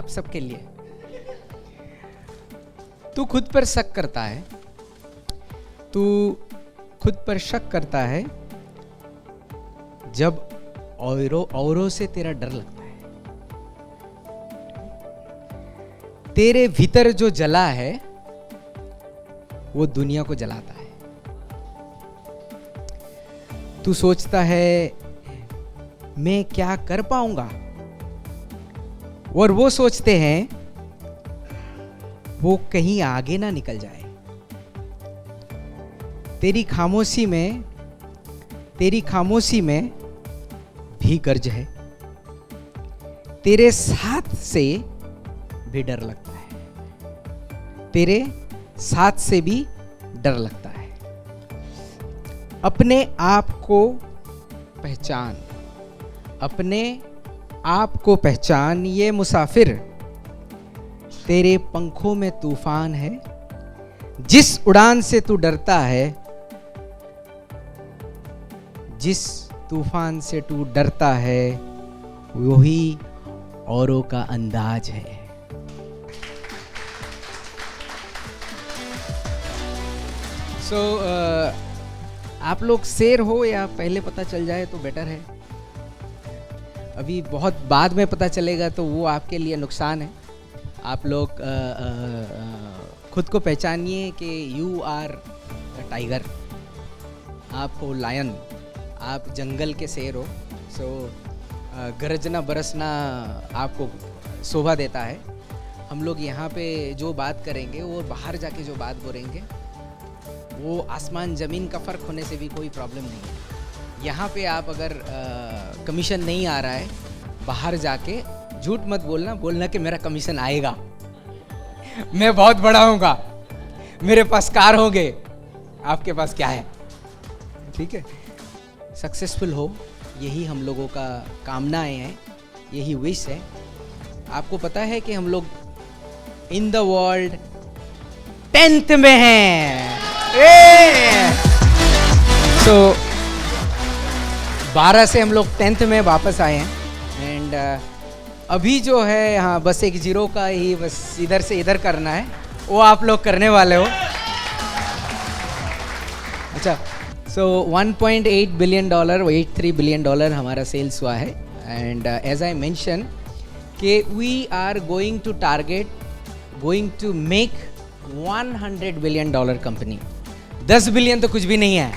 आप सबके लिए। तू खुद पर शक करता है, तू खुद पर शक करता है जब औरों से तेरा डर लगता है। तेरे भीतर जो जला है वो दुनिया को जलाता है। तू सोचता है मैं क्या कर पाऊंगा, और वो सोचते हैं वो कहीं आगे ना निकल जाए। तेरी खामोशी में भी गर्ज है, तेरे साथ से भी डर लगता है, तेरे साथ से भी डर लगता है। अपने आप को पहचान, अपने आप को पहचान, ये मुसाफिर तेरे पंखों में तूफान है। जिस उड़ान से तू डरता है, जिस तूफान से तू डरता है, वही औरों का अंदाज है। आप लोग शेर हो या पहले पता चल जाए तो बेटर है। अभी बहुत बाद में पता चलेगा तो वो आपके लिए नुकसान है। आप लोग खुद को पहचानिए कि यू आर टाइगर, आप हो लायन, आप जंगल के शेर हो। गरजना बरसना आपको शोभा देता है। हम लोग यहाँ पे जो बात करेंगे वो बाहर जाके जो बात बोलेंगे वो आसमान ज़मीन का फ़र्क होने से भी कोई प्रॉब्लम नहीं है। यहाँ पे आप अगर कमीशन नहीं आ रहा है, बाहर जाके झूठ मत बोलना कि मेरा कमीशन आएगा, मैं बहुत बड़ा हूँगा, मेरे पास कार होंगे। आपके पास क्या है? ठीक है, सक्सेसफुल हो, यही हम लोगों का कामनाएं हैं, यही विश है। आपको पता है कि हम लोग इन द वर्ल्ड 10th में हैं। 12 से हम लोग 10th में वापस आए हैं। एंड अभी जो है यहाँ बस एक जीरो का ही बस इधर से इधर करना है, वो आप लोग करने वाले हो। अच्छा, 1.8 बिलियन डॉलर, 83 बिलियन डॉलर हमारा सेल्स हुआ है। एंड एज आई मेंशन कि we are going to make 100 billion dollar company. 10 billion तो कुछ भी नहीं है,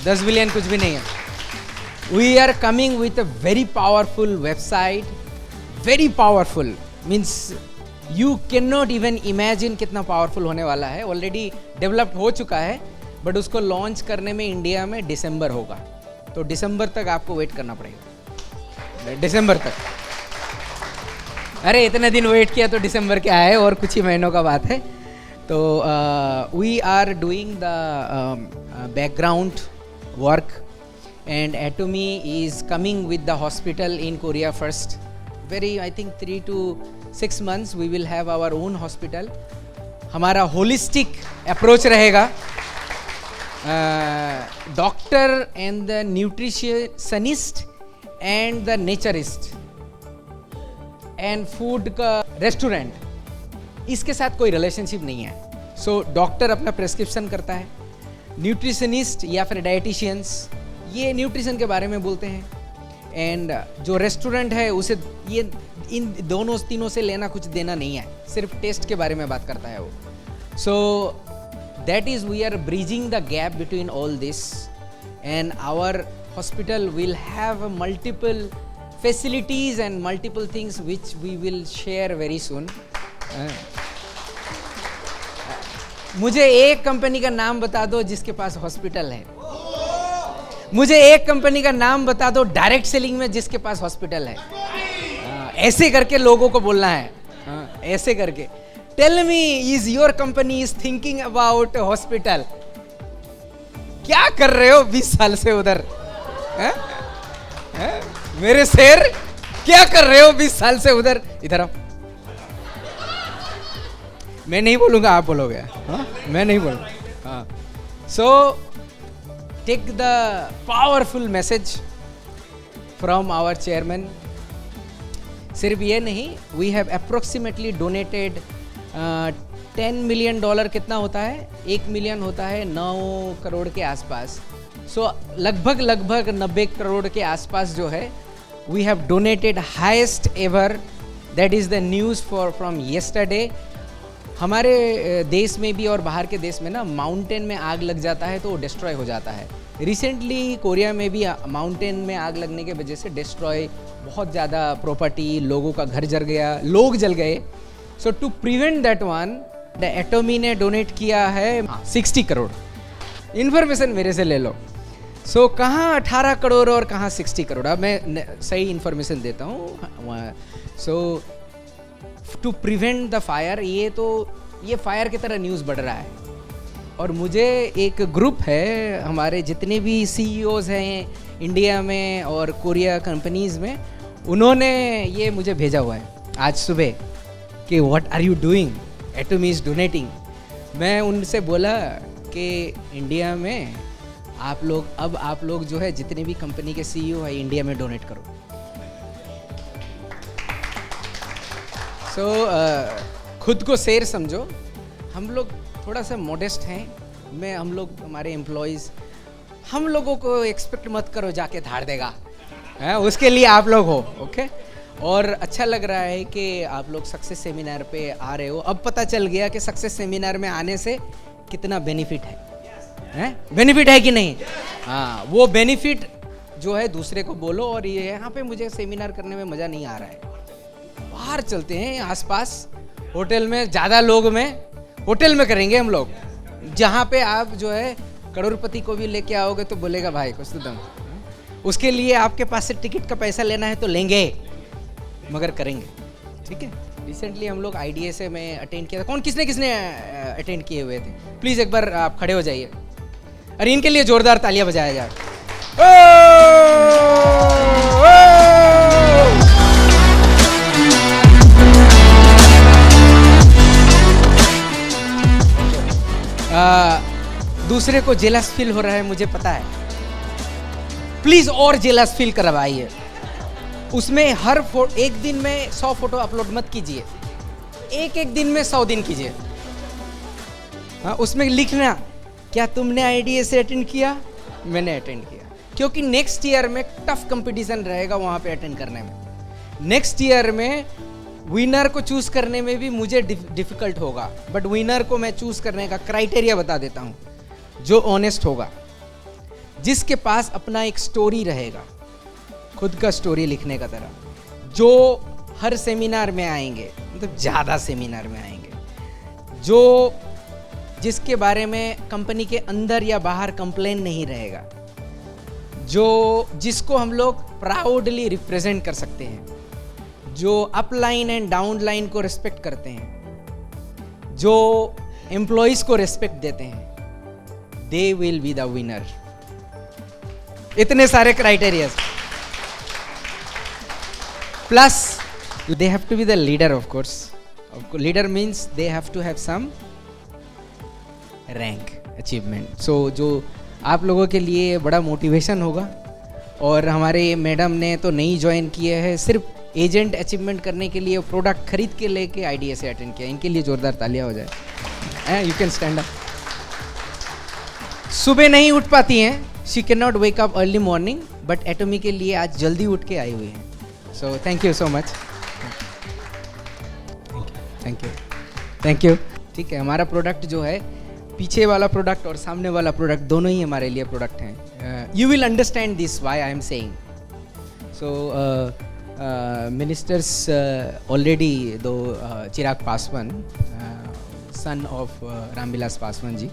10 बिलियन कुछ भी नहीं है। We are coming with a very powerful website, very powerful means you can not even imagine कितना पावरफुल होने वाला है। ऑलरेडी डेवलप्ड हो चुका है, बट उसको लॉन्च करने में इंडिया में दिसंबर होगा। तो दिसंबर तक आपको वेट करना पड़ेगा, दिसंबर तक। अरे इतने दिन वेट किया तो दिसंबर क्या है, और कुछ ही महीनों का बात है। तो we are doing the background work and Atomy is coming with the hospital in Korea first. Very I think 3 to 6 months we will have our own hospital. हमारा होलिस्टिक अप्रोच रहेगा। Doctor and the nutritionist and the naturist and food का restaurant, इसके साथ कोई relationship नहीं है। So doctor अपना prescription करता है, न्यूट्रिशनिस्ट या फिर डाइटिशियंस ये न्यूट्रिशन के बारे में बोलते हैं, एंड जो रेस्टोरेंट है उसे ये इन दोनों तीनों से लेना कुछ देना नहीं है, सिर्फ टेस्ट के बारे में बात करता है वो। So that is we are bridging the gap between all this, and our hospital will have multiple facilities and multiple things which we will share very soon. मुझे एक कंपनी का नाम बता दो जिसके पास हॉस्पिटल है। मुझे एक कंपनी का नाम बता दो डायरेक्ट सेलिंग में जिसके पास हॉस्पिटल है। ऐसे करके लोगों को बोलना है, ऐसे करके। Tell me, is your company is thinking about hospital? क्या कर रहे हो 20 साल से उधर? मेरे शेर क्या कर रहे हो 20 साल से उधर? इधर आओ। मैं नहीं बोलूंगा, आप बोलोगे। हाँ, मैं नहीं बोलूंगा। हाँ, so take the powerful message from our chairman सिर्फ ये नहीं, we have approximately donated $10 million कितना होता है, 1 मिलियन होता है 9 करोड़ के आसपास। सो लगभग 90 करोड़ के आसपास जो है we have donated highest ever. That is the news from yesterday. हमारे देश में भी और बाहर के देश में ना माउंटेन में आग लग जाता है तो वो डिस्ट्रॉय हो जाता है। रिसेंटली कोरिया में भी माउंटेन में आग लगने की वजह से डिस्ट्रॉय, बहुत ज़्यादा प्रॉपर्टी, लोगों का घर जल गया, लोग जल गए। So to prevent that one, the Atomy ने डोनेट किया है 60 करोड़। इन्फॉर्मेशन मेरे से ले लो। सो कहाँ 18 करोड़ और कहाँ 60 करोड़, अब मैं सही इन्फॉर्मेशन देता हूँ। सो टू प्रिवेंट द फायर, ये फायर की तरह न्यूज़ बढ़ रहा है। और मुझे एक ग्रुप है, हमारे जितने भी CEOs हैं इंडिया में और कोरिया कंपनीज़ में, उन्होंने ये मुझे भेजा हुआ है आज सुबह कि what are you doing, Atomy is donating. मैं उनसे बोला कि इंडिया में आप लोग जो है जितने भी कंपनी के CEO है इंडिया में डोनेट करो। खुद को शेर समझो। हम लोग थोड़ा सा मॉडेस्ट हैं। हम लोग हमारे एम्प्लॉयज़, हम लोगों को एक्सपेक्ट मत करो जाके धाड़ देगा, है उसके लिए आप लोग हो, ओके। और अच्छा लग रहा है कि आप लोग सक्सेस सेमिनार पे आ रहे हो। अब पता चल गया कि सक्सेस सेमिनार में आने से कितना बेनिफिट है, बेनिफिट है कि नहीं? हाँ, वो बेनिफिट जो है दूसरे को बोलो। और ये यहाँ पे मुझे सेमिनार करने में मज़ा नहीं आ रहा है। बाहर चलते हैं आसपास होटल में, ज़्यादा लोग में होटल में करेंगे हम लोग, जहाँ पे आप जो है करोड़पति को भी लेके आओगे तो बोलेगा भाई कुछ तो दम। उसके लिए आपके पास से टिकट का पैसा लेना है तो लेंगे, मगर करेंगे, ठीक है। रिसेंटली हम लोग IDSA में अटेंड किया था। किसने अटेंड किए हुए थे? प्लीज़ एक बार आप खड़े हो जाइए। अरे इनके लिए जोरदार तालियां बजाया जाए। दूसरे को जेलस फील हो रहा है, मुझे पता है। प्लीज और जेलस फील करवाइए। उसमें एक दिन में 100 फोटो अपलोड मत कीजिए, एक दिन में 100 दिन कीजिए। हाँ, उसमें लिखना क्या तुमने IDSA अटेंड किया, मैंने अटेंड किया। क्योंकि नेक्स्ट ईयर में टफ कंपटीशन रहेगा वहाँ पे अटेंड करने में। नेक्स्ट ईयर में विनर को चूज करने में भी मुझे डिफिकल्ट होगा, बट विनर को मैं चूज करने का क्राइटेरिया बता देता हूँ। जो ऑनेस्ट होगा, जिसके पास अपना एक स्टोरी रहेगा, खुद का स्टोरी लिखने का तरह, जो हर सेमिनार में आएंगे, मतलब ज़्यादा सेमिनार में आएंगे, जिसके बारे में कंपनी के अंदर या बाहर कंप्लेन नहीं रहेगा, जिसको हम लोग प्राउडली रिप्रेजेंट कर सकते हैं, जो अपलाइन एंड डाउनलाइन को रिस्पेक्ट करते हैं, जो एम्प्लॉइज को रिस्पेक्ट देते हैं, they will be the winner. इतने सारे criteria, plus they have to be the leader. Of course leader means they have to have some rank achievement. So जो आप लोगों के लिए बड़ा मोटिवेशन होगा। और हमारे मैडम ने तो नहीं ज्वाइन किए हैं, सिर्फ एजेंट अचीवमेंट करने के लिए प्रोडक्ट खरीद के लेके IDSA अटेंड किया। इनके लिए जोरदार तालियां हो जाए। You can stand up. सुबह नहीं उठ पाती हैं, she can not wake up early morning, but Atomy के लिए आज जल्दी उठ के आई हुई हैं। So thank you so much, thank you. ठीक है, हमारा प्रोडक्ट जो है, पीछे वाला प्रोडक्ट और सामने वाला प्रोडक्ट दोनों ही हमारे लिए प्रोडक्ट हैं। You will understand this why I am saying. So ministers already, though Chirag Paswan, son of Ramvilas Paswan ji,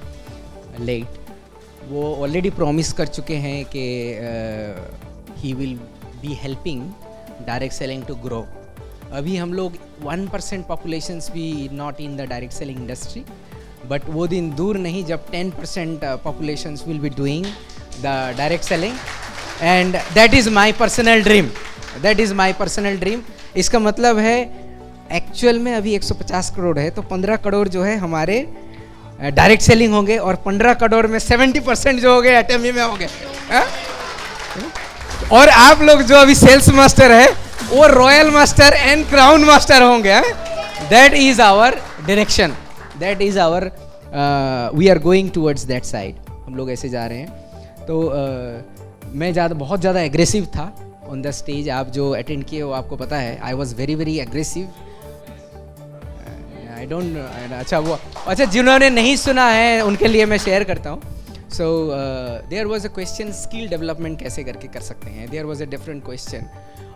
late, वो ऑलरेडी प्रॉमिस कर चुके हैं कि he will be helping direct selling to grow. अभी हम लोग 1% populations भी not in the direct selling industry, but वो दिन दूर नहीं जब 10% populations will be doing the direct selling, and that is my personal dream. That is my personal dream. इसका मतलब है एक्चुअल में अभी 150 करोड़ है, तो 15 करोड़ जो है हमारे डायरेक्ट सेलिंग होंगे, और 15 करोड़ में 70% जो होंगे एटमी में होंगे। और आप लोग जो अभी सेल्स मास्टर है, वो royal master and crown master होंगे। That is our direction, that is our, we are going towards that side. हम लोग ऐसे जा रहे हैं। तो मैं बहुत ज़्यादा एग्रेसिव था ऑन द स्टेज। आप जो अटेंड किए हो आपको पता है, I was very very aggressive. I don't, अच्छा जिन्होंने नहीं सुना है उनके लिए मैं शेयर करता हूँ। So there was a question, skill development कैसे करके कर सकते हैं। There was a different question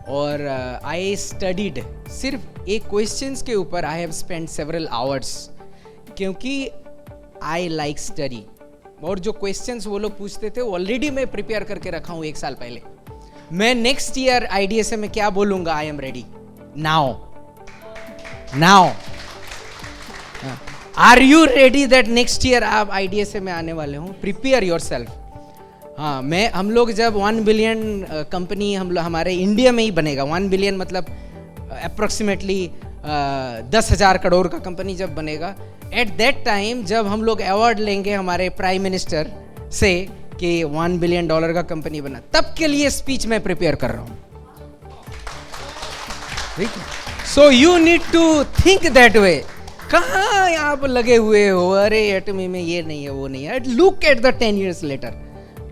और आई स्टडीड, सिर्फ एक क्वेश्चन के ऊपर I have spend several hours, क्योंकि आई लाइक स्टडी। और जो क्वेश्चंस वो लोग पूछते थे ऑलरेडी मैं प्रिपेयर करके रखा हूँ 1 साल पहले। मैं नेक्स्ट ईयर IDSA में क्या बोलूँगा, I am ready now. Are you ready that next year आप IDSA में आने वाले हो? Prepare yourself. हाँ, हम लोग जब 1 बिलियन कंपनी हमारे इंडिया में ही बनेगा, 1 बिलियन मतलब अप्रोक्सीमेटली 10,000 करोड़ का कंपनी जब बनेगा, एट दैट टाइम जब हम लोग अवार्ड लेंगे हमारे प्राइम मिनिस्टर से कि 1 बिलियन डॉलर का कंपनी बना, तब के लिए स्पीच मैं प्रिपेयर कर रहा हूँ। ठीक है, so you need to think that way. कहाँ आप लगे हुए हो, अरे एटमी में ये नहीं है वो नहीं है। Look at the 10 years later,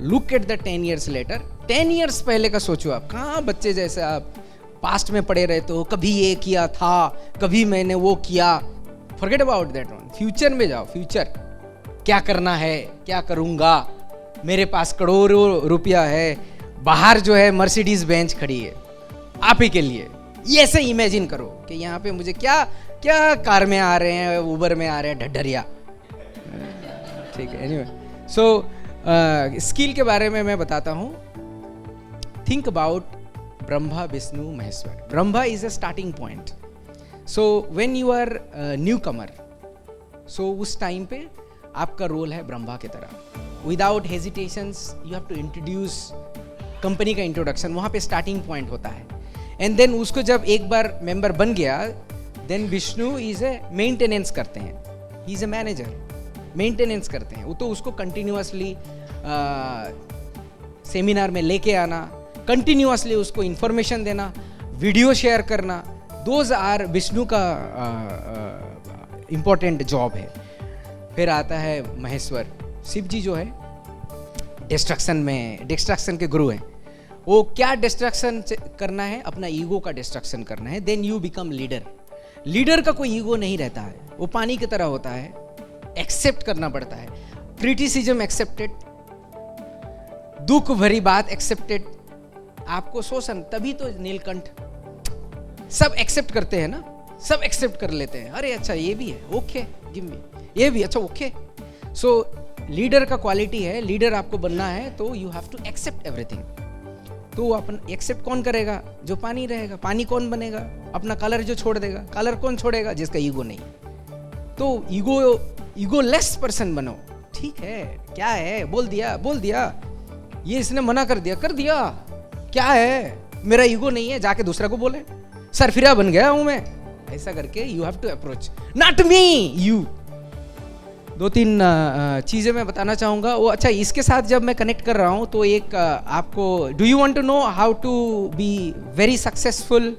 look at the 10 years later। 10 years पहले का सोचो आप, कहाँ बच्चे जैसे आप पास्ट में पड़े रहते हो, कभी ये किया था, कभी मैंने वो किया। Forget about that one. Future में जाओ, फ्यूचर क्या करना है, क्या करूँगा, मेरे पास करोड़ों रुपया है, बाहर जो है मर्सिडीज बेंच खड़ी है आप ही के लिए। ये ऐसे इमेजिन करो कि यहाँ पे मुझे क्या क्या कार में आ रहे हैं, उबर में आ रहे हैं, ढड्डरिया। ठीक है, एनीवे, सो स्किल के बारे में मैं बताता हूँ। Think about Brahma Vishnu Maheshwar. Brahma is a starting point. So when you are newcomer, so उस टाइम पे आपका रोल है ब्रह्मा की तरह। Without hesitations you have to introduce company का इंट्रोडक्शन, वहाँ पे स्टार्टिंग पॉइंट होता है। एंड देन उसको जब एक बार मेंबर बन गया, then Vishnu is a maintenance करते हैं, he is a manager, maintenance करते हैं। वो तो उसको कंटिन्यूअसली सेमिनार में लेके आना, कंटिन्यूअसली उसको इंफॉर्मेशन देना, वीडियो शेयर करना, दोज आर विष्णु का इम्पोर्टेंट जॉब है। फिर आता है महेश्वर, शिव जी जो है डिस्ट्रक्शन के गुरु हैं। वो क्या डिस्ट्रक्शन करना है, अपना ईगो का डिस्ट्रक्शन करना है। Then you become leader. Leader का कोई ईगो नहीं रहता है, वो पानी की तरह होता है, एक्सेप्ट करना पड़ता है। क्रिटिसिज्म एक्सेप्टेड, दुख भरी बात एक्सेप्टेड, आपको शोषण, तभी तो नीलकंठ सब एक्सेप्ट करते हैं ना, सब एक्सेप्ट कर लेते हैं। अरे अच्छा ये भी है, ओके गिव मी, ये भी अच्छा ओके। सो लीडर का क्वालिटी है, लीडर आपको बनना है तो you have to accept everything. तो अपन एक्सेप्ट कौन करेगा? जो पानी रहेगा। पानी कौन बनेगा? अपना कलर जो छोड़ देगा। कलर कौन छोड़ेगा? जिसका ईगो नहीं। तो ईगो लेस पर्सन बनो। ठीक है, क्या है, बोल दिया, ये इसने मना कर दिया, क्या है, मेरा ईगो नहीं है, जाके दूसरा को बोले, सरफिरा बन गया हूं मैं, ऐसा करके you have to approach, not me, you. 2-3 चीज़ें मैं बताना चाहूँगा। वो अच्छा, इसके साथ जब मैं कनेक्ट कर रहा हूँ तो एक आपको, do you want to know how to be very successful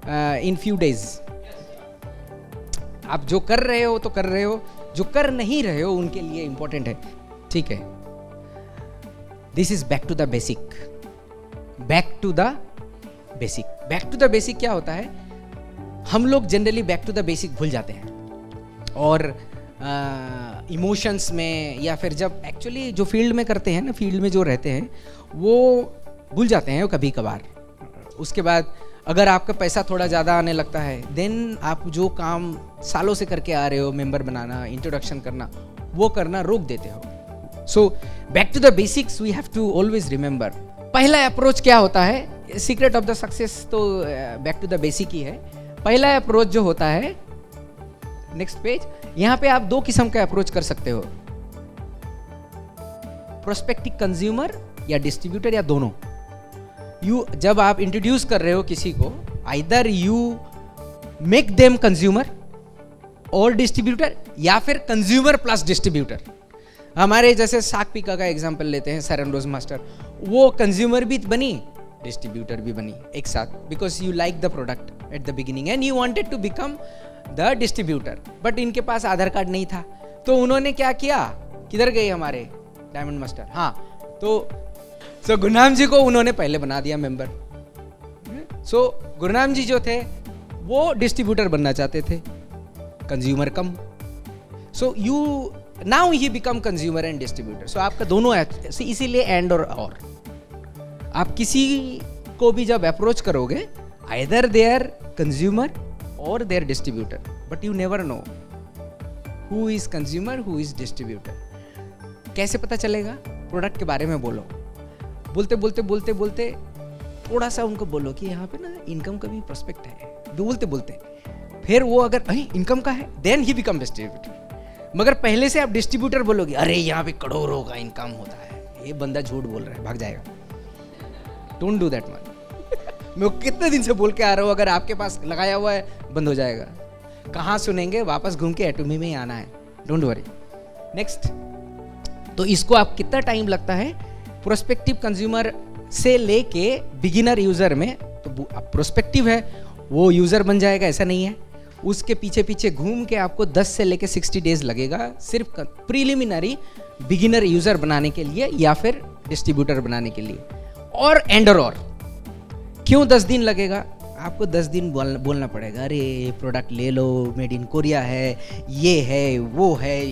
in few days? आप जो कर रहे हो तो कर रहे हो, जो कर नहीं रहे हो उनके लिए इंपॉर्टेंट है। ठीक है, this is back to the basic. Back to the basic क्या होता है? हम लोग generally back to the basic भूल जाते हैं, और इमोशंस में, या फिर जब एक्चुअली जो फील्ड में करते हैं ना, फील्ड में जो रहते हैं वो भूल जाते हैं कभी कभार। उसके बाद अगर आपका पैसा थोड़ा ज़्यादा आने लगता है, देन आप जो काम सालों से करके आ रहे हो, मेंबर बनाना, इंट्रोडक्शन करना, वो करना रोक देते हो। So back to the basics we have to always remember. पहला अप्रोच क्या होता है? सीक्रेट ऑफ द सक्सेस तो बैक टू द बेसिक ही है। पहला अप्रोच जो होता है, नेक्स्ट पेज, यहाँ पे आप 2 किस्म का अप्रोच कर सकते हो, प्रोस्पेक्टिव कंज्यूमर या डिस्ट्रीब्यूटर, या दोनों। जब आप इंट्रोड्यूस कर रहे हो किसी को, either you make them consumer और डिस्ट्रीब्यूटर, या फिर कंज्यूमर प्लस डिस्ट्रीब्यूटर। हमारे जैसे साग पीका का एग्जांपल लेते हैं, सैरन रोज मास्टर, वो कंज्यूमर भी बनी डिस्ट्रीब्यूटर भी बनी एक साथ, because you like the product at the beginning and you wanted to become the distributor. But इनके पास आधार कार्ड नहीं था, तो उन्होंने क्या किया, किधर गए हमारे डायमंड मास्टर, हाँ, तो गुरनाम जी को उन्होंने पहले बना दिया मेंबर। सो गुरनाम जी जो थे वो डिस्ट्रीब्यूटर बनना चाहते थे, consumer come, so you now he become consumer and distributor. So आपका दोनों है, इसीलिए एंड और आप किसी को भी जब अप्रोच करोगे, आइदर दे आर कंज्यूमर और they are distributor, but you never know who is consumer who is distributor. कैसे पता चलेगा? प्रोडक्ट के बारे में बोलो, बोलते बोलते बोलते बोलते थोड़ा सा उनको बोलो कि यहाँ पे ना इनकम का भी प्रोस्पेक्ट है, बोलते बोलते फिर वो अगर इनकम का है, देन ही बिकम डिस्ट्रीब्यूटर। मगर पहले से आप डिस्ट्रीब्यूटर बोलोगे, अरे यहाँ पे करोड़ों का इनकम होता है, ये बंदा झूठ बोल रहा है, भाग जाएगा। Don't do that man. मैं कितने दिन से बोल के आ रहा हूँ, अगर आपके पास लगाया हुआ है बंद हो जाएगा। कहाँ सुनेंगे, वापस घूम के एटोमी में ही आना है, डोंट वरी। नेक्स्ट, तो इसको आप कितना टाइम लगता है प्रोस्पेक्टिव कंज्यूमर से लेके बिगिनर यूजर में? तो प्रोस्पेक्टिव है वो यूजर बन जाएगा ऐसा नहीं है, उसके पीछे पीछे घूम के आपको 10 से लेके 60 डेज लगेगा सिर्फ प्रीलिमिनरी बिगिनर यूजर बनाने के लिए या फिर डिस्ट्रीब्यूटर बनाने के लिए। और एंडर और क्यों 10 दिन लगेगा? आपको 10 दिन बोलना पड़ेगा, अरे ये प्रोडक्ट ले लो, मेड इन कोरिया है, ये है, वो है,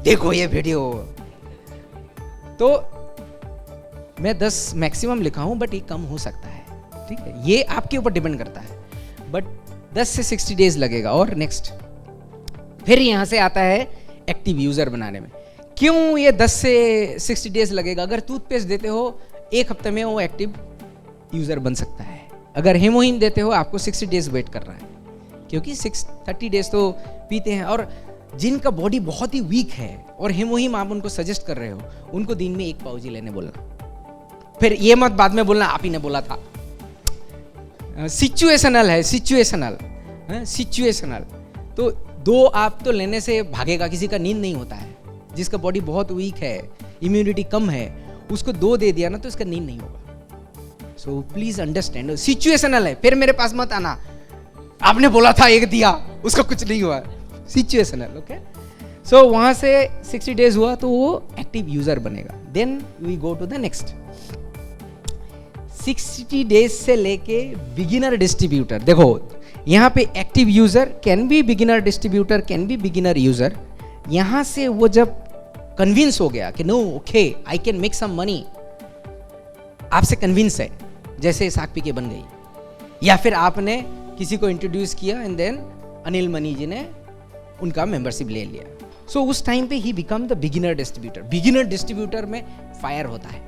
देखो ये वीडियो। तो मैं 10 मैक्सिमम लिखा हूं, बट ये कम हो सकता है, ठीक है, ये आपके ऊपर डिपेंड करता है, बट 10 से 60 डेज लगेगा। और नेक्स्ट, फिर यहां से आता है एक्टिव यूजर बनाने में। क्यों ये 10 से 60 डेज लगेगा? अगर टूथपेस्ट देते हो 1 हफ्ते में वो एक्टिव यूजर बन सकता है। अगर हेमोहिम देते हो आपको 60 डेज वेट कर रहा है, क्योंकि 30 डेज तो पीते हैं। और जिनका बॉडी बहुत ही वीक है और हेमोहिम आप उनको सजेस्ट कर रहे हो, उनको दिन में 1 पाउच ही लेने बोलना। फिर ये मत बाद में बोलना आप ही ने बोला था। सिचुएशनल है, सिचुएशनल। तो 2 आप तो लेने से भागेगा, किसी का नींद नहीं होता है। जिसका बॉडी बहुत वीक है, इम्यूनिटी कम है, उसको 2 दे दिया ना तो उसका नींद नहीं होगा। सो प्लीज अंडरस्टैंड, सिचुएशनल है। फिर मेरे पास मत आना, आपने बोला था 1 दिया, उसका कुछ नहीं हुआ, सिचुएशनल। ओके, सो वहां से 60 डेज हुआ तो वो एक्टिव यूजर बनेगा। Then we go to the next, 60 days से लेके बिगिनर डिस्ट्रीब्यूटर। देखो यहाँ पे active user can be beginner distributor, can be beginner user. यहां से वो जब कन्विंस हो गया कि no okay I can make some money, आपसे कन्विंस है, जैसे साग पी के बन गई, या फिर आपने किसी को इंट्रोड्यूस किया एंड देन अनिल मनी जी ने उनका मेंबरशिप ले लिया। सो उस टाइम पे he become the beginner distributor. Beginner distributor में फायर होता है,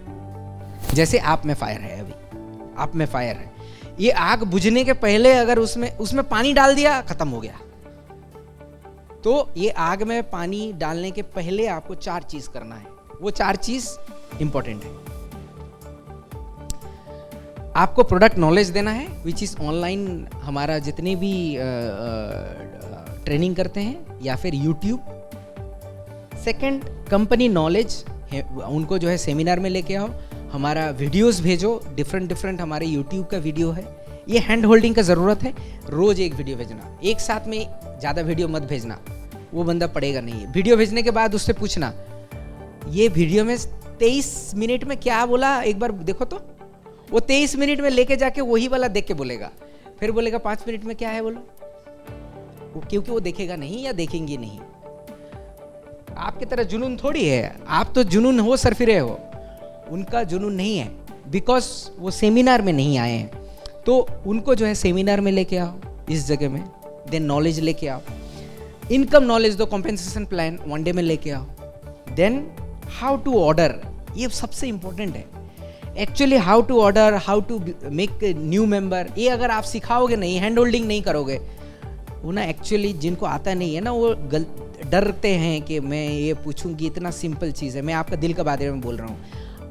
जैसे आप में फायर है, अभी आप में फायर है। ये आग बुझने के पहले अगर उसमें पानी डाल दिया, खत्म हो गया। तो ये आग में पानी डालने के पहले आपको 4 चीज करना है, वो 4 चीज इंपॉर्टेंट है। आपको प्रोडक्ट नॉलेज देना है, विच इज ऑनलाइन, हमारा जितने भी ट्रेनिंग करते हैं या फिर यूट्यूब। सेकंड, कंपनी नॉलेज, उनको जो है सेमिनार में लेके आओ, हमारा वीडियोस भेजो, डिफरेंट हमारे यूट्यूब का वीडियो है। ये हैंड होल्डिंग का ज़रूरत है, रोज एक वीडियो भेजना, एक साथ में ज़्यादा वीडियो मत भेजना, वो बंदा पढ़ेगा नहीं। वीडियो भेजने के बाद उससे पूछना, ये वीडियो में 23 मिनट में क्या बोला, एक बार देखो तो। वो 23 मिनट में लेके जाके वही वाला देख के बोलेगा, फिर बोलेगा 5 मिनट में क्या है बोलो, क्योंकि वो देखेगा नहीं या देखेंगे नहीं। आपकी तरह जुनून थोड़ी है, आप तो जुनून हो सरफिरे हो, उनका जुनून नहीं है, बिकॉज वो सेमिनार में नहीं आए हैं। तो उनको जो है सेमिनार में लेके आओ, इस जगह में, देन नॉलेज लेके आओ, इनकम नॉलेज दो, कॉम्पेंसेशन प्लान 1 डे में लेके आओ। देन हाउ टू ऑर्डर, ये सबसे इंपॉर्टेंट है actually, how to order, how to make new member. ये अगर आप सिखाओगे नहीं, हैंड होल्डिंग नहीं करोगे, वो ना एक्चुअली जिनको आता नहीं है ना, वो डरते हैं कि मैं ये पूछूंगी, इतना सिंपल चीज़ है। मैं आपका दिल का बारे में बोल रहा हूँ।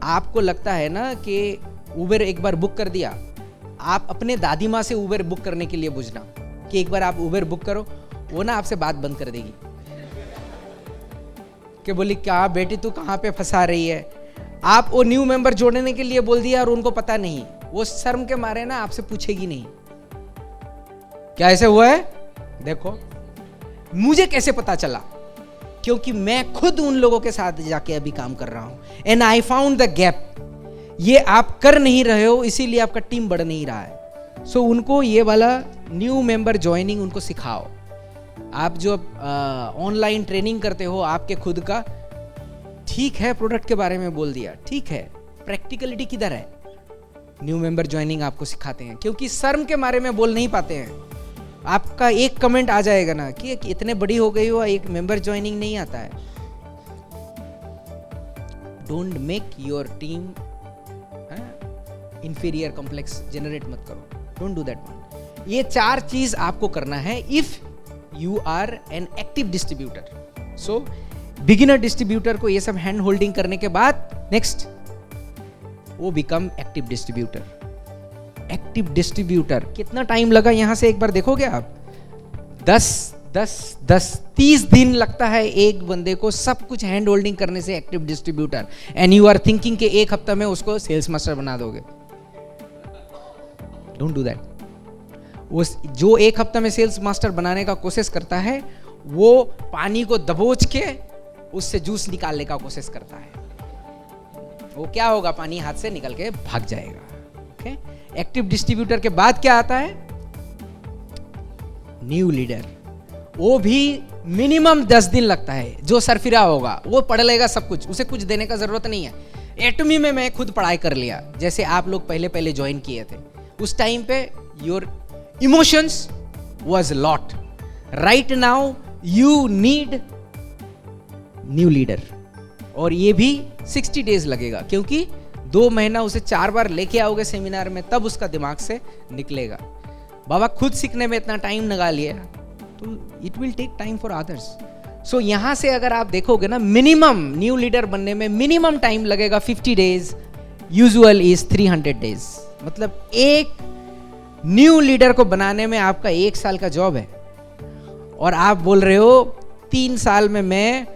आपको लगता है ना कि उबर एक बार बुक कर दिया, आप अपने दादी माँ से उबर बुक करने के लिए पूछना कि एक बार आप उबर बुक करो, वो ना आपसे बात बंद कर देगी कि बोली क्या बेटी तू कहाँ पे फंसा रही है, आप वो न्यू मेंबर जोड़ने के लिए बोल दिया और उनको पता नहीं, वो शर्म के मारे ना आपसे पूछेगी नहीं। क्या ऐसे हुआ है? देखो मुझे कैसे पता चला, क्योंकि मैं खुद उन लोगों के साथ जाके अभी काम कर रहा हूं and I found the gap. ये आप कर नहीं रहे हो, इसीलिए आपका टीम बढ़ नहीं रहा है। सो उनको ये वाला न्यू मेंबर ज्वाइनिंग उनको सिखाओ। आप जो ऑनलाइन ट्रेनिंग करते हो आपके खुद का, ठीक है प्रोडक्ट के बारे में बोल दिया, ठीक है, प्रैक्टिकलिटी किधर है? न्यू मेंबर ज्वाइनिंग आपको सिखाते हैं, क्योंकि शर्म के मारे में बोल नहीं पाते हैं। आपका एक कमेंट आ जाएगा ना कि इतने बड़ी हो गई हो, एक मेंबर ज्वाइनिंग नहीं आता है। Don't make your team inferior complex generate मत करो, डोंट डू दैट वन। ये 4 चीज आपको करना है if you are an active distributor. So beginner distributor को ये सब हैंड होल्डिंग करने के बाद नेक्स्ट वो become active distributor. Active distributor कितना टाइम लगा यहां से एक बार देखोगे आप? 30 दिन लगता है एक बंदे को सब कुछ हैंड होल्डिंग करने से active distributor, and you are thinking कि एक हफ्ता में उसको सेल्स मास्टर बना दोगे। Don't do that. वो जो एक हफ्ता में सेल्स मास्टर बनाने का कोशिश करता है, वो पानी को दबोच के उससे जूस निकालने का कोशिश करता है। वो क्या होगा? पानी हाथ से निकल के भाग जाएगा। ओके? एक्टिव डिस्ट्रीब्यूटर के बाद क्या आता है? New leader. वो भी मिनिमम 10 दिन लगता है। जो सरफिरा होगा वो पढ़ लेगा सब कुछ, उसे कुछ देने का जरूरत नहीं है। एटमी में मैं खुद पढ़ाई कर लिया, जैसे आप लोग पहले ज्वाइन किए थे। उस टाइम पे your emotions was lot. Right now you need new leader, और ये भी 60 डेज लगेगा, क्योंकि 2 महीना उसे 4 बार लेके आओगे सेमिनार में, तब उसका दिमाग से निकलेगा। बाबा खुद सीखने में इतना टाइम लगा लिया, तो it will take time for others. So यहां से अगर आप देखोगे ना, मिनिमम न्यू लीडर बनने में मिनिमम टाइम लगेगा 50 डेज, यूजुअल इज 300 डेज। मतलब एक न्यू लीडर को बनाने में आपका 1 साल का जॉब है, और आप बोल रहे हो 3 साल में मैं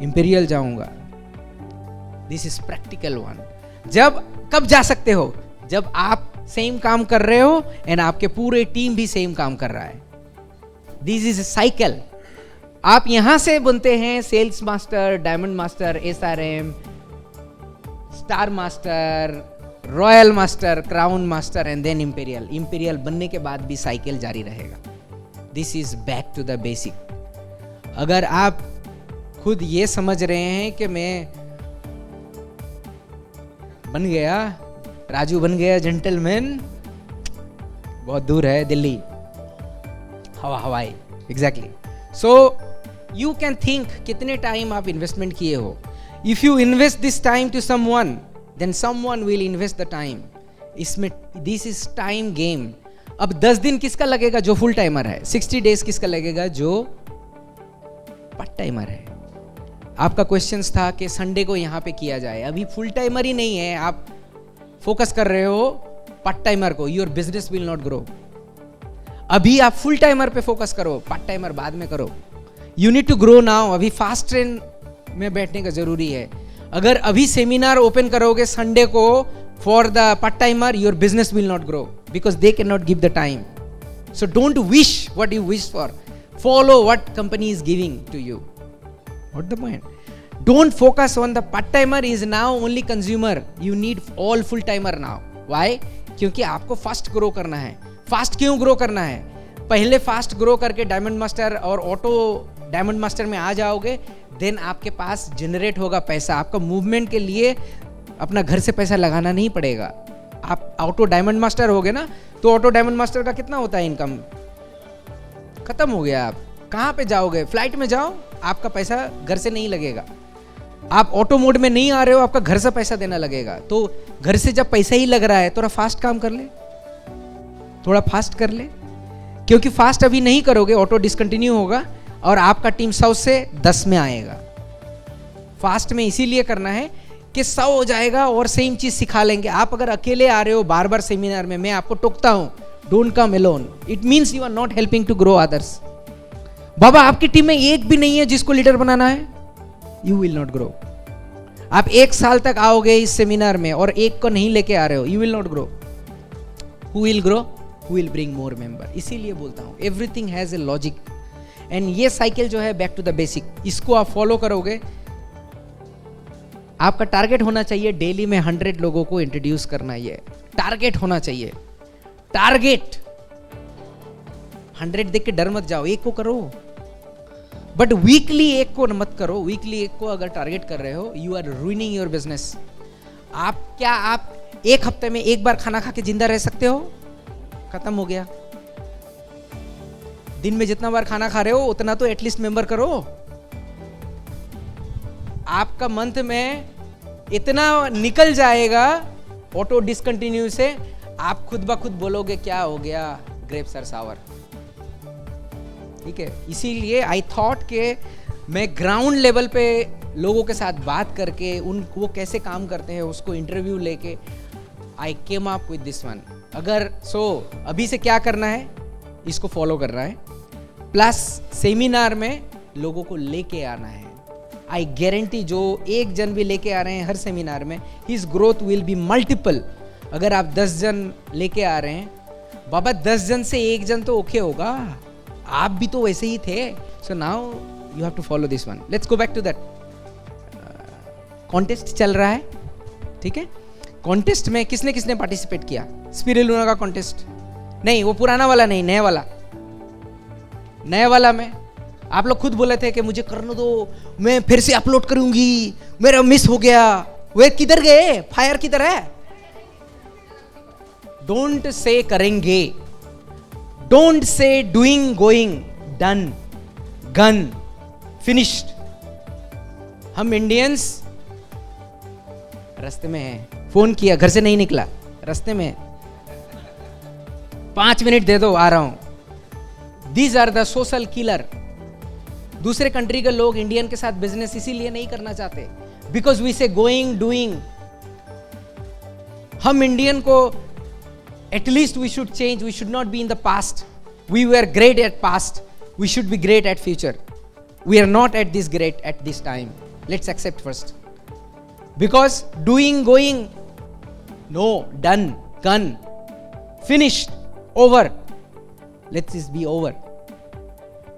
इंपीरियल जाऊंगा। This is practical one. जब कब जा सकते हो? जब आप सेम काम कर रहे हो एंड आपके पूरे टीम भी सेम काम कर रहा है। This is a cycle. आप यहां से बनते हैं sales master, diamond master, SRM, star master, royal master, crown master and then imperial. Imperial बनने के बाद भी साइकिल जारी रहेगा। This is back to the basic. अगर आप खुद ये समझ रहे हैं कि मैं बन गया, राजू बन गया जेंटलमैन, बहुत दूर है दिल्ली, हवाई exactly. So you can think कितने टाइम आप इन्वेस्टमेंट किए हो। If you invest this time to someone, then someone will invest the time. इसमें दिस इज टाइम गेम। अब 10 दिन किसका लगेगा? जो फुल टाइमर है। 60 डेज किसका लगेगा? जो पार्ट टाइमर है। आपका क्वेश्चन था कि संडे को यहां पे किया जाए। अभी फुल टाइमर ही नहीं है, आप फोकस कर रहे हो पार्ट टाइमर को। Your business will not grow. अभी आप फुल टाइमर पे फोकस करो, पार्ट टाइमर बाद में करो। You need to grow now. अभी फास्ट ट्रेन में बैठने का जरूरी है। अगर अभी सेमिनार ओपन करोगे संडे को for the part timer, your business will not grow because they can not give the time. So don't wish what you wish for, follow what company is giving to you. What the point? Don't focus on the part-timer is now only consumer. You need all full-timer now. Why? क्योंकि आपको fast grow करना है। Fast क्यों grow करना है? पहले fast grow करके diamond master और ऑटो डायमंड मास्टर में आ जाओगे, देन आपके पास जनरेट होगा पैसा। आपका मूवमेंट के लिए अपना घर से पैसा लगाना नहीं पड़ेगा। आप ऑटो डायमंड मास्टर हो गए ना, तो ऑटो डायमंड मास्टर का कितना होता है इनकम? खत्म हो गया। आप कहाँ पे जाओगे? फ्लाइट में जाओ, आपका पैसा घर से नहीं लगेगा। आप ऑटो मोड में नहीं आ रहे हो, आपका घर से पैसा देना लगेगा। तो घर से जब पैसा ही लग रहा है, थोड़ा फास्ट काम कर ले, थोड़ा फास्ट कर ले, क्योंकि फास्ट अभी नहीं करोगे ऑटो डिसकंटिन्यू होगा और आपका टीम 100 से 10 में आएगा। फास्ट में इसीलिए करना है कि 100 हो जाएगा और सेम चीज सिखा लेंगे। आप अगर अकेले आ रहे हो बार बार सेमिनार में, मैं आपको टोकता हूं, don't come alone, it means you are not helping to grow others. बाबा आपकी टीम में एक भी नहीं है जिसको लीडर बनाना है, यू विल नॉट ग्रो। आप 1 साल तक आओगे इस सेमिनार में और एक को नहीं लेके आ रहे हो, you will not grow. Who will grow? Who will bring more member. इसीलिए बोलता हूँ everything has a logic. And ये साइकिल जो है बैक टू द बेसिक, इसको आप फॉलो करोगे. आपका टारगेट होना चाहिए डेली में 100 लोगों को इंट्रोड्यूस करना. ये टारगेट होना चाहिए. टारगेट 100 देख के डर मत जाओ, एक को करो. बट वीकली एक को मत करो. वीकली एक को अगर टारगेट कर रहे हो, you are ruining your business. आप एक हफ्ते में एक बार खाना खा के जिंदा रह सकते हो? खत्म हो गया. दिन में जितना बार खाना खा रहे हो उतना तो एटलीस्ट मेंबर करो. आपका मंथ में इतना निकल जाएगा ऑटो डिसकंटिन्यू से, आप खुद ब खुद बोलोगे क्या हो गया, ग्रेप्स आर सावर. ठीक है, इसीलिए आई थॉट के मैं ग्राउंड लेवल पे लोगों के साथ बात करके वो कैसे काम करते हैं उसको इंटरव्यू लेके I came up with this one. अगर अभी से क्या करना है, इसको फॉलो करना है, प्लस सेमिनार में लोगों को लेके आना है. आई गारंटी जो एक जन भी लेके आ रहे हैं हर सेमिनार में, his growth will be multiple. अगर आप 10 जन लेके आ रहे हैं, बाबा 10 जन से एक जन तो ओके होगा, आप भी तो वैसे ही थे. So now you have to follow this one. Let's go back to that. Contest चल रहा है, ठीक है. कॉन्टेस्ट में किसने किसने पार्टिसिपेट किया? स्पिरुलिना का कॉन्टेस्ट नहीं, वो पुराना वाला नहीं, नया वाला. नए वाला में आप लोग खुद बोले थे कि मुझे करने दो, मैं फिर से अपलोड करूंगी, मेरा मिस हो गया. वे किधर गए? फायर किधर है? डोंट से करेंगे, don't say doing, going, done, gone, finished. हम इंडियंस रास्ते में हैं. फोन किया, घर से नहीं निकला, रास्ते में 5 मिनट दे दो, आ रहा हूं. These are the social killer. दूसरे कंट्री के लोग इंडियन के साथ बिजनेस इसीलिए नहीं करना चाहते, because we say going, doing. हम इंडियन को at least we should change. We should not be in the past. We were great at past, we should be great at future. We are not at this great at this time. Let's accept first. Because doing, going, no, done, gone, finished, over. Let's this be over.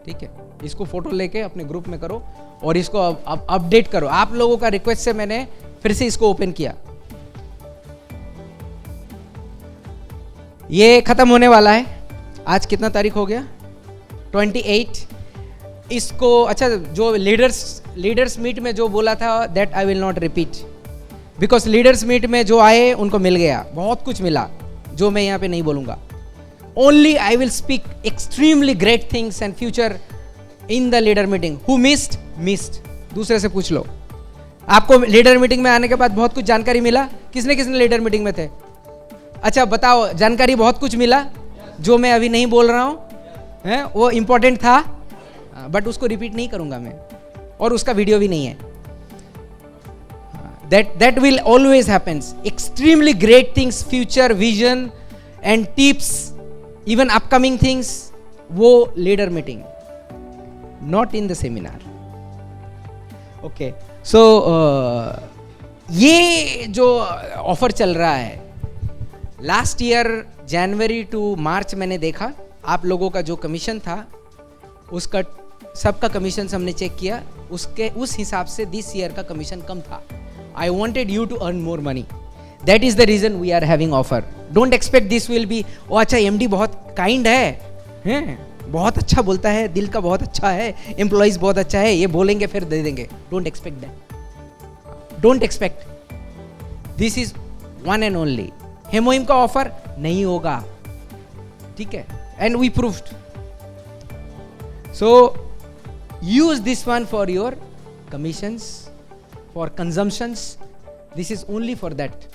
ठीक है, इसको photo लेके अपने group में करो और इसको अब अपडेट करो. आप लोगों का रिक्वेस्ट से मैंने फिर से इसको ओपन किया. ये खत्म होने वाला है. आज कितना तारीख हो गया? 28. इसको अच्छा, जो लीडर्स मीट में जो बोला था that I will not repeat, because leaders meet में जो आए उनको मिल गया, बहुत कुछ मिला जो मैं यहाँ पे नहीं बोलूंगा. Only I will speak extremely great things and future in the leader meeting. Who missed? दूसरे से पूछ लो. आपको लीडर मीटिंग में आने के बाद बहुत कुछ जानकारी मिला? किसने किसने लीडर मीटिंग में थे? अच्छा बताओ, जानकारी बहुत कुछ मिला जो मैं अभी नहीं बोल रहा हूं है, वो इंपॉर्टेंट था, बट उसको रिपीट नहीं करूंगा मैं, और उसका वीडियो भी नहीं है. that will always happens. Extremely great things, future vision and tips, even upcoming things, वो leader meeting, not in the seminar. Okay, so ये जो ऑफर चल रहा है, लास्ट ईयर जनवरी टू मार्च मैंने देखा आप लोगों का जो कमीशन था उसका, सबका कमीशन हमने चेक किया, उस हिसाब से दिस ईयर का कमीशन कम था. I wanted you to earn more money. That is the reason we are having offer. Don't expect this will be, oh अच्छा MD बहुत काइंड है, बहुत अच्छा बोलता है, दिल का बहुत अच्छा है, एम्प्लॉइज बहुत अच्छा है, ये बोलेंगे फिर दे देंगे. Don't expect that. Don't expect. This is one and only. हेमोइम का ऑफर नहीं होगा, ठीक है, and we proved. So use this one for your commissions, for consumptions. This is only for that.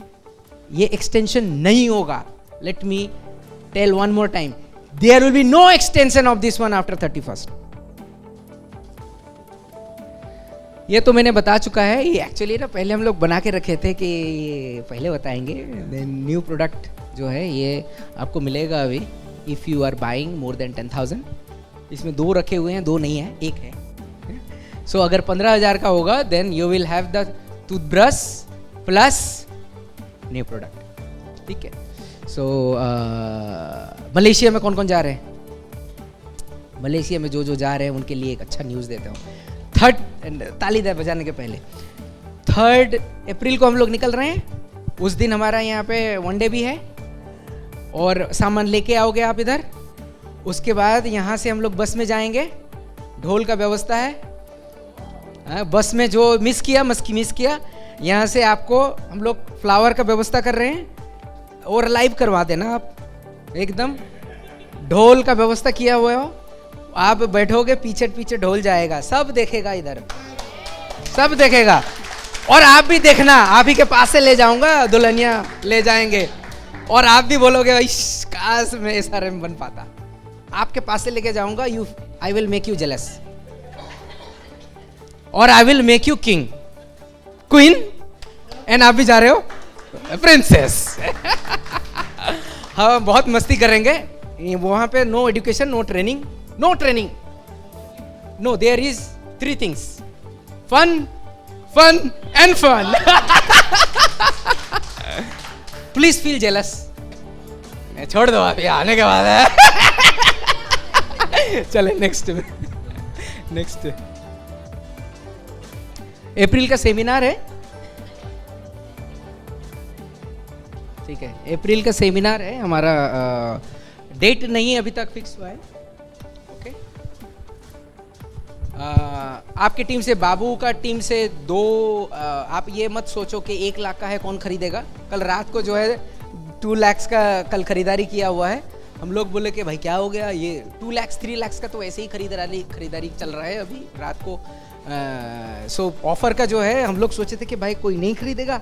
ये extension नहीं होगा. Let me tell one more time. There will be no extension of this one after 31st. ये तो मैंने बता चुका है. ये एक्चुअली ना पहले हम लोग बना के रखे थे कि पहले बताएंगे. न्यू प्रोडक्ट जो है ये आपको मिलेगा अभी, if you are buying more than 10,000. इसमें 2 रखे हुए हैं, 2 नहीं है, 1 है. सो अगर 15,000 का होगा then you will have the toothbrush plus new product, ठीक है। सो मलेशिया में कौन कौन जा रहे हैं? मलेशिया में जो जा रहे हैं उनके लिए एक अच्छा न्यूज़ देता हूँ। 3rd, ताली दे बजाने के पहले, 3rd अप्रैल को हम लोग निकल रहे हैं। उस दिन हमारा यहाँ पे वनडे भी है और सामान लेके आओगे आप इधर। उसके बाद यहाँ से हम लोग बस में जाएंगे, ढोल का व्यवस्था है। बस में जो मिस किया, यहाँ से आपको हम लोग फ्लावर का व्यवस्था कर रहे हैं और लाइव करवा देना आप, एकदम ढोल का व्यवस्था किया हुआ हो। आप बैठोगे, पीछे ढोल जाएगा, सब देखेगा, इधर सब देखेगा। और आप भी देखना, आप ही के पास से ले जाऊंगा, दुल्हनिया ले जाएंगे और आप भी बोलोगे काश मैं ऐसा बन पाता। आपके पास से लेके जाऊंगा, I will make you jealous और I will make you king, queen, and आप भी जा रहे हो प्रिंसेस। हाँ, बहुत मस्ती करेंगे वहां पे। No education, no training, no, there is 3 things: fun and fun. Please feel jealous. छोड़ दो आप, ये आने के बाद है। चले नेक्स्ट अप्रैल का सेमिनार है, ठीक है। अप्रैल का सेमिनार है हमारा, डेट नहीं अभी तक फिक्स हुआ है, ओके। आपकी टीम से, बाबू का टीम से 2, आप ये मत सोचो कि 1 लाख का है कौन खरीदेगा। कल रात को जो है 2 लाख का कल खरीदारी किया हुआ है। हम लोग बोले कि भाई क्या हो गया, ये 2 लाख 3 लाख का तो ऐसे ही खरीदारी चल रहा है अभी रात को। सो ऑफर का जो है हम लोग सोचे थे कि भाई कोई नहीं खरीदेगा,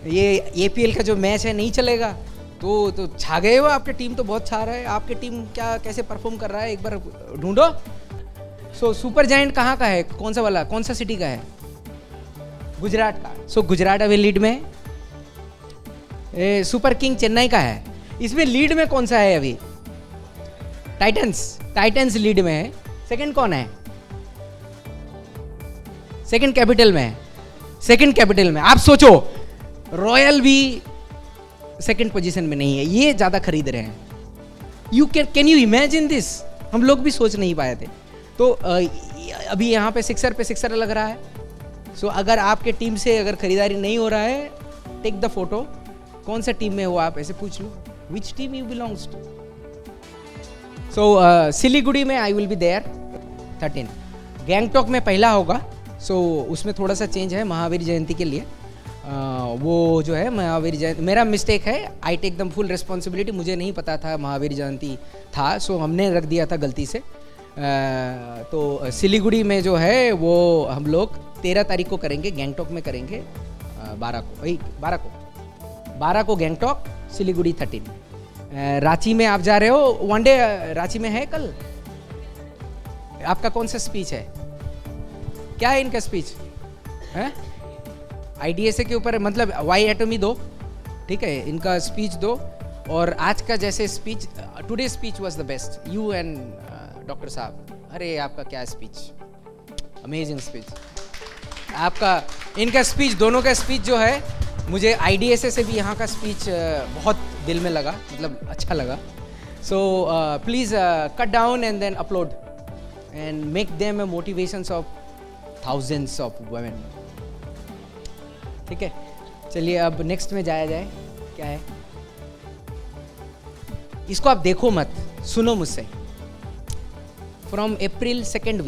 ये APL का जो मैच है नहीं चलेगा। तो छा गए हो, आपकी टीम तो बहुत छा रहा है। आपकी टीम कैसे परफॉर्म कर रहा है एक बार ढूंढो। सो सुपर जायंट कहाँ का है, कौन सा वाला, कौन सा सिटी का है? गुजरात का। सो गुजरात अभी लीड में है। सुपर किंग चेन्नई का है। इसमें लीड में कौन सा है अभी? टाइटंस लीड में है। सेकंड कौन है? सेकंड कैपिटल में। आप सोचो, रॉयल भी सेकंड पोजीशन में नहीं है, ये ज्यादा खरीद रहे हैं। Can you imagine this? हम लोग भी सोच नहीं पाए थे। तो अभी यहाँ पे सिक्सर लग रहा है। सो अगर आपके टीम से अगर खरीदारी नहीं हो रहा है, टेक द फोटो, कौन सा टीम में हो आप, ऐसे पूछ लो, which team you belongs to. So Siliguri में I will be there 13। Gangtok में पहला होगा। सो उसमें थोड़ा सा चेंज है महावीर जयंती के लिए। वो जो है महावीर जयंती, मेरा मिस्टेक है, I take the full responsibility. मुझे नहीं पता था महावीर जयंती था, सो हमने रख दिया था गलती से। तो सिलीगुड़ी में जो है वो हम लोग 13 तारीख को करेंगे, गैंगटॉक में करेंगे 12 को गैंगटॉक, सिलीगुड़ी 13। रांची में आप जा रहे हो, वनडे रांची में है कल। आपका कौन सा स्पीच है, क्या है इनका स्पीच है? IDSA के ऊपर, मतलब वाई एटमी दो, ठीक है, इनका स्पीच दो। और आज का जैसे speech, today speech was the best, you and doctor साहब। अरे आपका क्या स्पीच, अमेजिंग स्पीच आपका। इनका स्पीच, दोनों का स्पीच जो है, मुझे IDSA से भी यहाँ का स्पीच बहुत दिल में लगा, मतलब अच्छा लगा। So please cut down and then upload and make them a motivations of thousands of women, ठीक है। चलिए अब नेक्स्ट में जाया जाए। क्या है, इसको आप देखो मत, सुनो मुझसे। From April second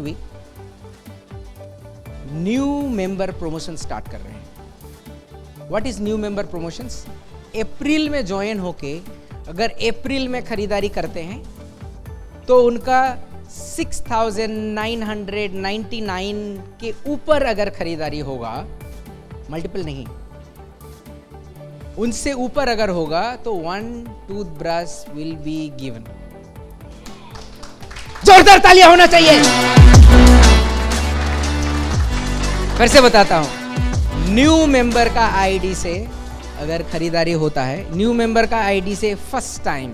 week new member promotion start कर रहे हैं। What is new member promotions? April में ज्वाइन होके अगर अप्रैल में खरीदारी करते हैं तो उनका 6,999 के ऊपर अगर खरीदारी होगा, मल्टीपल नहीं, उनसे ऊपर अगर होगा तो 1 टूथब्रश विल बी गिवन। जोरदार तालियां होना चाहिए। फिर से बताता हूं, न्यू मेंबर का आईडी से अगर खरीदारी होता है, न्यू मेंबर का आईडी से फर्स्ट टाइम,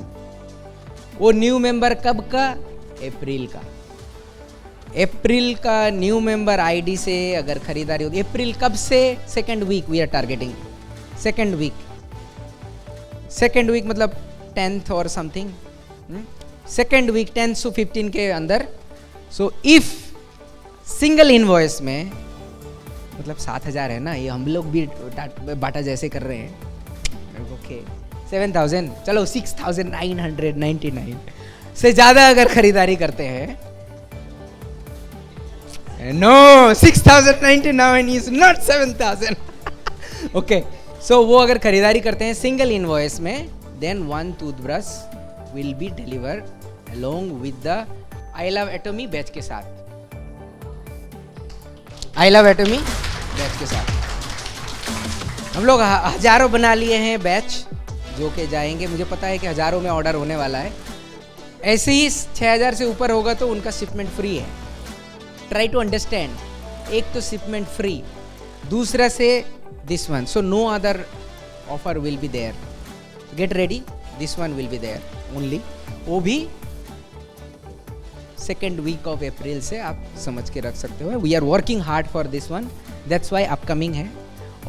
वो न्यू मेंबर कब का? अप्रैल का। अप्रैल का न्यू मेंबर आईडी से अगर खरीदारी होती, अप्रैल कब से? Second week we are targeting, second week मतलब 10th और समथिंग, सेकेंड वीक 10 to 15 के अंदर। सो इफ सिंगल इनवॉइस में मतलब 7,000 है ना, ये हम लोग भी बाटा जैसे कर रहे हैं, ओके 7,000, चलो 6,999 से ज़्यादा अगर खरीदारी करते हैं, no 6,099 is not 7,000, okay. So वो अगर खरीदारी करते हैं सिंगल इनवॉइस में, then 1 toothbrush will be deliver along with the I love Atomy batch के साथ, आई लव एटॉमी बैच के साथ। हम लोग हजारों बना लिए हैं बैच जो कि जाएंगे, मुझे पता है कि हजारों में ऑर्डर होने वाला है। ऐसे ही 6,000 से ऊपर होगा तो उनका शिपमेंट फ्री है। ट्राई टू अंडरस्टैंड, एक तो शिपमेंट फ्री, दूसरा say this one, so no other offer will be there, get ready, this one will be there only, वो भी सेकेंड वीक ऑफ अप्रैल से आप समझ के रख सकते हो। We are working hard for this one, that's why upcoming है।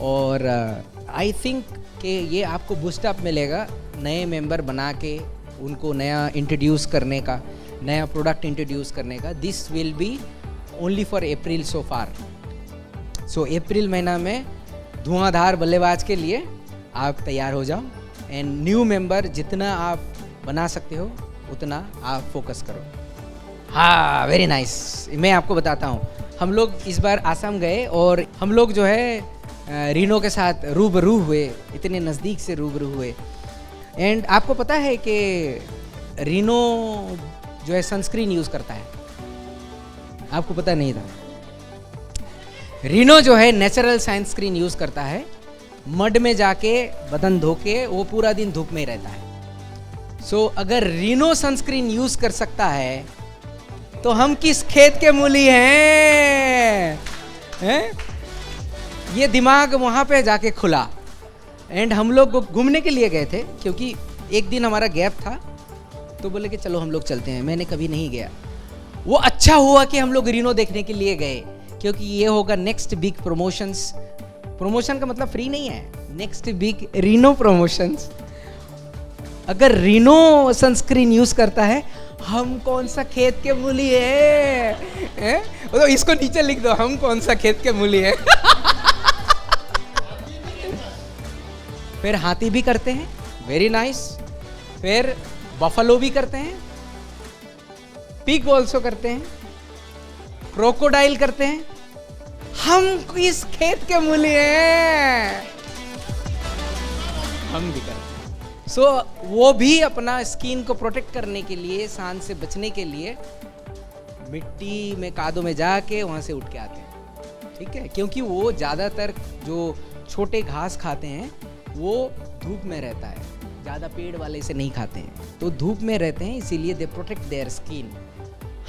और आई थिंक कि ये आपको बूस्टअप मिलेगा नए मेंबर बना के, उनको नया इंट्रोड्यूस करने का, नया प्रोडक्ट इंट्रोड्यूस करने का। This will be only for April so far. So April महीना में धुआंधार बल्लेबाज के लिए आप तैयार हो जाओ, एंड न्यू मेंबर जितना आप बना सकते हो उतना आप फोकस करो। हाँ, वेरी नाइस। मैं आपको बताता हूँ, हम लोग इस बार आसाम गए और हम लोग जो है रीनो के साथ रूबरू हुए, इतने नज़दीक से रूबरू हुए। एंड आपको पता है कि रीनो जो है सनस्क्रीन यूज़ करता है, आपको पता नहीं था। रीनो जो है नेचुरल सनस्क्रीन यूज़ करता है, मड में जाके बदन धो के वो पूरा दिन धूप में ही रहता है। सो अगर रीनो सनस्क्रीन यूज़ कर सकता है तो हम किस खेत के मूली हैं? ये दिमाग वहाँ पे जाके खुला। एंड हम लोग घूमने के लिए गए थे क्योंकि एक दिन हमारा गैप था, तो बोले कि चलो हम लोग चलते हैं। मैंने कभी नहीं गया, वो अच्छा हुआ कि हम लोग रीनो देखने के लिए गए, क्योंकि ये होगा नेक्स्ट बिग प्रमोशंस। प्रमोशन का मतलब फ्री नहीं है, नेक्स्ट बिग रीनो प्रमोशंस। अगर रीनो सनस्क्रीन यूज़ करता है, हम कौन सा खेत के मूली है? तो इसको नीचे लिख दो, हम कौन सा खेत के मूली है। फिर हाथी भी करते हैं, वेरी नाइस। फिर बफलो भी करते हैं, पिग ऑल्सो करते हैं, क्रोकोडाइल करते हैं। हम इस खेत के मूली हैं, हम भी करते हैं। सो वो भी अपना स्किन को प्रोटेक्ट करने के लिए, सान से बचने के लिए मिट्टी में, कादों में जाके वहाँ से उठ के आते हैं, ठीक है? क्योंकि वो ज़्यादातर जो छोटे घास खाते हैं वो धूप में रहता है, ज़्यादा पेड़ वाले से नहीं खाते हैं, तो धूप में रहते हैं, इसीलिए दे प्रोटेक्ट देयर स्किन।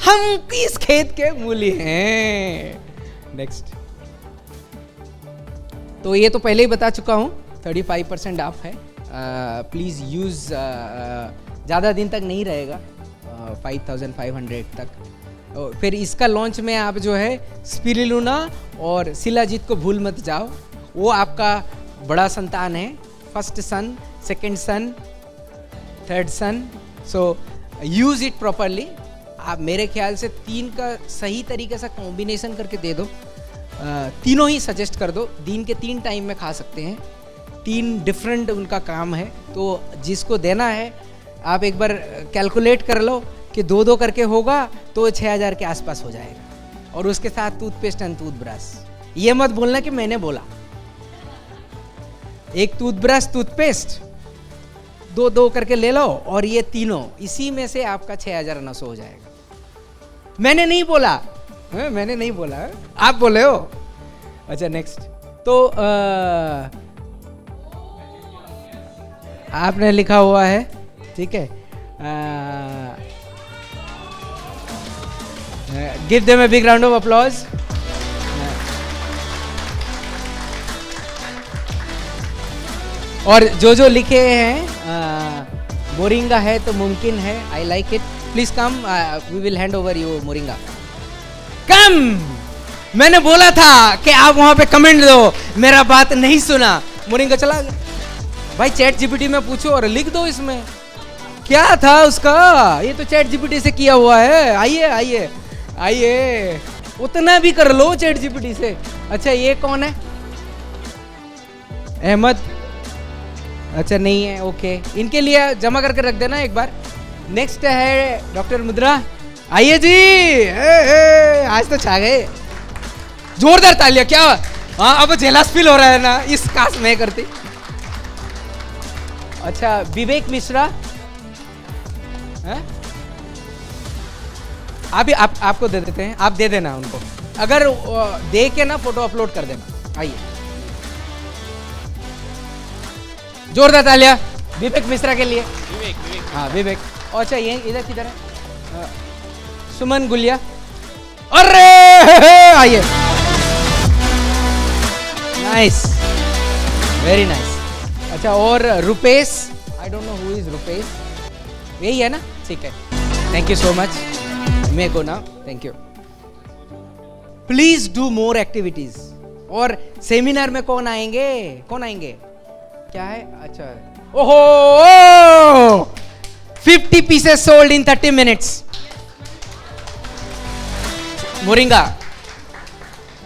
हम किस खेत के मूली हैं? नेक्स्ट। तो ये तो पहले ही बता चुका हूँ, 35% ऑफ है। प्लीज़ यूज़, ज़्यादा दिन तक नहीं रहेगा, 5,500 तक। फिर इसका लॉन्च में आप जो है स्पिरुलिना और शिलाजीत को भूल मत जाओ, वो आपका बड़ा संतान है, first son, second son, third son. So use it properly. आप मेरे ख्याल से 3 का सही तरीके से कॉम्बिनेशन करके दे दो, तीनों ही सजेस्ट कर दो। दिन के 3 टाइम में खा सकते हैं, 3 डिफरेंट उनका काम है, तो जिसको देना है आप एक बार कैलकुलेट कर लो कि 2-2 करके होगा तो 6,000 के आसपास हो जाएगा। और उसके साथ टूथपेस्ट एंड टूथब्रश। ये मत बोलना कि मैंने बोला, एक टूथब्रश, टूथपेस्ट 2-2 करके ले लो, और ये तीनों, इसी में से आपका 6,900 हो जाएगा। मैंने नहीं बोला, मैंने नहीं बोला, आप बोले हो। अच्छा, नेक्स्ट। तो आपने लिखा हुआ है, ठीक है। Give them a big round of applause. और जो लिखे हैं, मोरिंगा है तो मुमकिन है, I like it. Please come, we will hand over you moringa. Come. मैंने बोला था कि आप वहां पे कमेंट दो, मेरा बात नहीं सुना, मोरिंगा चला गया। भाई चैट जीपीटी में पूछो और लिख दो इसमें क्या था उसका, ये तो चैट जीपीटी से किया हुआ है। आइए आइए आइए, उतना भी कर लो चैट जीपीटी से। अच्छा ये कौन है? अहमद, अच्छा नहीं है, ओके, इनके लिए जमा करके रख देना एक बार। नेक्स्ट है डॉक्टर मुद्रा, आइए जी। आज तो छा गए, जोरदार तालियां। क्या हाँ, अब जेलस फील हो रहा है ना इस कास्ट में करती। अच्छा विवेक मिश्रा है? आपको दे देते हैं, आप दे देना उनको, अगर दे के ना फोटो अपलोड कर देना। आइए जोरदार तालियां विवेक मिश्रा के लिए। विवेक हाँ विवेक। अच्छा ये इधर किधर है? सुमन गुलिया, अरे आइए, नाइस, वेरी नाइस। अच्छा और Rupesh, I don't know who is Rupesh, यही है ना? ठीक है, thank you so much. May go now, thank you. Please do more activities. और सेमिनार में कौन आएंगे? कौन आएंगे? क्या है? अच्छा ओहो, 50 pieces sold in 30 minutes. Moringa,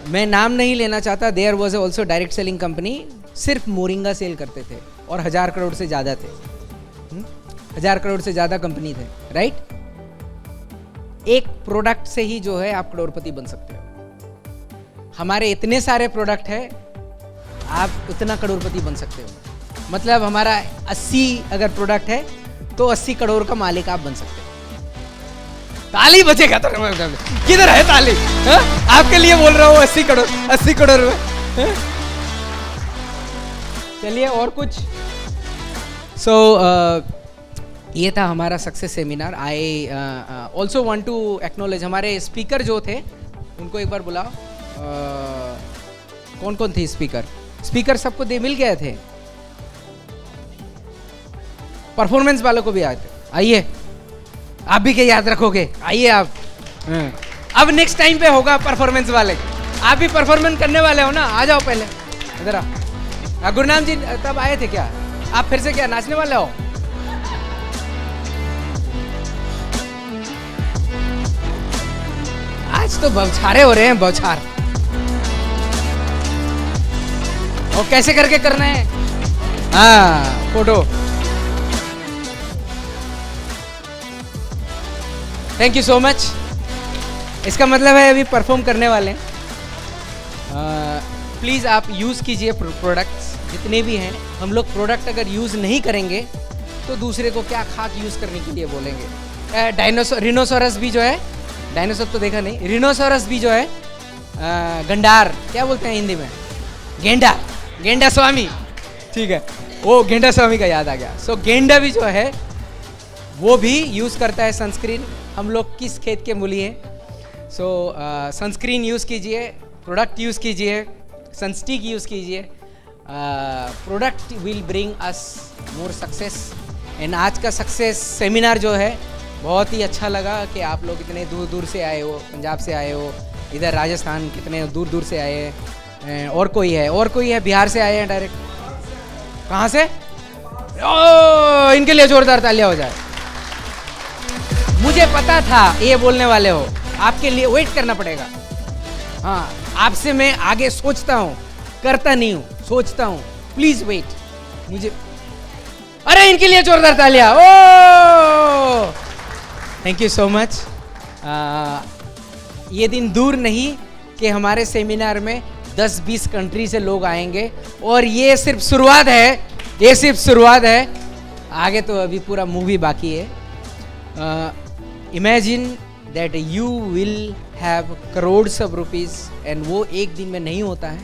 मैं नाम नहीं लेना चाहता, there was also direct selling company, सिर्फ मोरिंगा सेल करते थे और 1000 करोड़ से ज्यादा थे। 1000 करोड़ से ज्यादा कंपनी थे, राइट? एक प्रोडक्ट से ही जो है आप करोड़पति बन सकते हो। हमारे इतने सारे प्रोडक्ट है, आप उतना करोड़पति बन सकते हो। मतलब हमारा 80 अगर प्रोडक्ट है तो 80 करोड़ का मालिक आप बन सकते हो। ताली बचेगा तो किधर है ताली? हा? आपके लिए बोल रहा हूँ 80 करोड़, 80 करोड़ में। चलिए और कुछ। सो ये था हमारा success seminar. I also want to acknowledge हमारे स्पीकर जो थे उनको एक बार बुलाओ। कौन कौन थे स्पीकर? स्पीकर सबको दे मिल गए थे, परफॉर्मेंस वालों को भी आए थे। आइए, आप भी क्या याद रखोगे? आइए आप। अब नेक्स्ट टाइम पे होगा परफॉर्मेंस वाले, आप भी परफॉर्मेंस करने वाले हो ना? आ जाओ पहले इधर आओ। गुरनाम जी तब आए थे क्या? आप फिर से क्या नाचने वाले हो? आज तो बौछारे हो रहे हैं, बौछार। और कैसे करके करना है? हाँ photo. Thank you so much. इसका मतलब है अभी परफॉर्म करने वाले हैं। प्लीज़ आप यूज़ कीजिए प्रोडक्ट्स जितने भी हैं। हम लोग प्रोडक्ट अगर यूज़ नहीं करेंगे तो दूसरे को क्या खाक यूज़ करने के लिए बोलेंगे। डायनासोर, रिनोसोरस भी जो है, डायनासोर तो देखा नहीं, रिनोसोरस भी जो है, गंडार क्या बोलते हैं हिंदी में? गेंडा, गेंडा स्वामी, ठीक है, वो गेंडा स्वामी का याद आ गया। सो गेंडा भी जो है वो भी यूज़ करता है सनस्क्रीन। हम लोग किस खेत के मूली हैं? सो सनस्क्रीन यूज़ कीजिए, प्रोडक्ट यूज़ कीजिए, सनस्टिक यूज़ कीजिए। Product will bring us more success. And आज का सक्सेस सेमिनार जो है बहुत ही अच्छा लगा कि आप लोग इतने दूर दूर से आए हो, पंजाब से आए हो, इधर राजस्थान कितने दूर दूर से आए हैं। और कोई है? और कोई है? बिहार से आए हैं डायरेक्ट? कहाँ से? ओ, इनके लिए जोरदार तालियां हो जाए। मुझे पता था ये बोलने वाले हो, आपके लिए वेट करना पड़ेगा। हाँ, आपसे मैं आगे सोचता हूँ, करता नहीं हूँ, सोचता हूँ। Please wait. मुझे, अरे इनके लिए जोरदार तालियां। Oh thank you so much. ये दिन दूर नहीं कि हमारे सेमिनार में 10-20 कंट्री से लोग आएंगे और ये सिर्फ शुरुआत है, ये सिर्फ शुरुआत है। आगे तो अभी पूरा मूवी बाकी है। Imagine that you will have crores of rupees and वो एक दिन में नहीं होता है।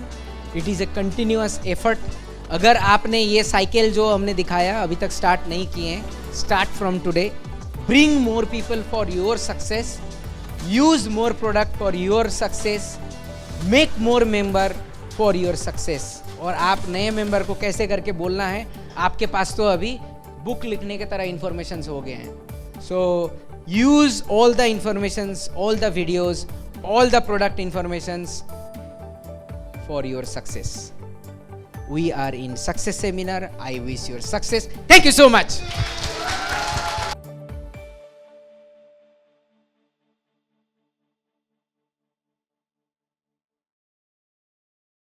It is a continuous effort. अगर आपने ये साइकिल जो हमने दिखाया अभी तक स्टार्ट नहीं किए हैं, start from today. Bring more people for your success, use more product for your success, make more member for your success. और आप नए मेंबर को कैसे करके बोलना है, आपके पास तो अभी बुक लिखने के तरह इंफॉर्मेशंस हो गए हैं। So use all the informations, all the videos, all the product informations for your success. We are in Success Seminar. I wish your success. Thank you so much.